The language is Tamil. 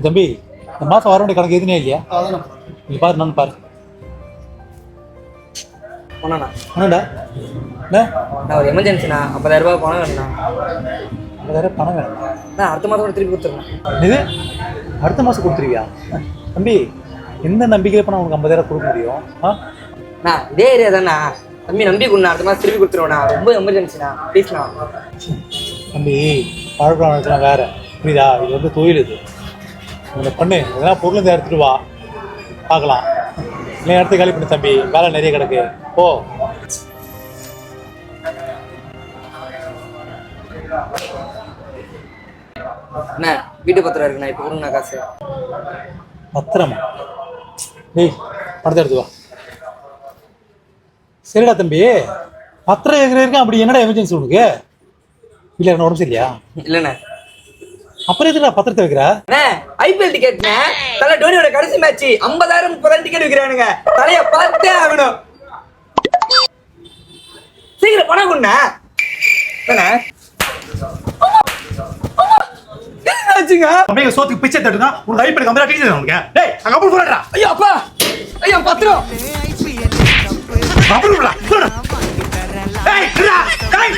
தம்பி இந்த மாதம் வர வேண்டிய கணக்கு எதுனே இல்லையா? நீ பாரு, நான் பாரு. போனாண்ணா ஆனாடா என்ன நான் ஒரு எமர்ஜென்சிண்ணா 50,000 ரூபாய் பணம் வேணுண்ணா. 50,000 பணம் வேணும்? நான் அடுத்த மாதம் கூட திருப்பி கொடுத்துருண்ணா. இது அடுத்த மாதம் கொடுத்துருவியா? தம்பி எந்த நம்பிக்கையில் இப்போ நான் உனக்கு 50,000 கொடுக்க முடியும்? அண்ணா இதே ஏரியா தானே தம்பி, நம்பி கொடுண்ணா. அடுத்த மாதம் திருப்பி கொடுத்துருவேண்ணா. ரொம்ப எமர்ஜென்சிண்ணா, ப்ளீஸ்ண்ணா. தம்பி பழக்கம் வழக்கெல்லாம் வேறு, புரியுதா? இது வந்து தொழில். இது இந்த பண்ணு எதனா பொருள் இந்த எடுத்துட்டு வா, பார்க்கலாம். இல்லை இடத்த காலி பண்ணு தம்பி, வேலை நிறைய கிடக்கு. ஓ அண்ணா வீட்டு பத்திரம் இருக்குண்ணா, இப்போ கொடுங்கண்ணா காசு. பத்திரமா? டேய் படத்தை எடுத்து வா. சரிடா தம்பி, பத்திரம் இருக்கிற அப்படி என்னடா எமர்ஜென்சி உனக்கு? இல்லை என்ன உடம்பு சரியா? இல்லைண்ணே. அப்புறம் எதுடா பத்திரத்தை வைக்கிற? அண்ணே ஐபிஎல் டிக்கெட்ண்ணே, தலை டோனியோட கடைசி மேட்ச் 50,000 30,000 டிக்கெட் விற்கிறானுங்க. தலைய பார்த்தே ஆகணும். சீக்கிரம் பணம் கொடுண்ணா. வச்சுங்க அப்படியே சோத்துக்கு பிச்சை தட்டுனா உனக்கு ஐபிஎல் கம்பெனி டீச்சர் உனக்கு. டேய் அங்க அப்புறம் போறடா. ஐயோ அப்பா, ஐயோ பத்திரம். அப்புறம் போறடா. டேய் டேய்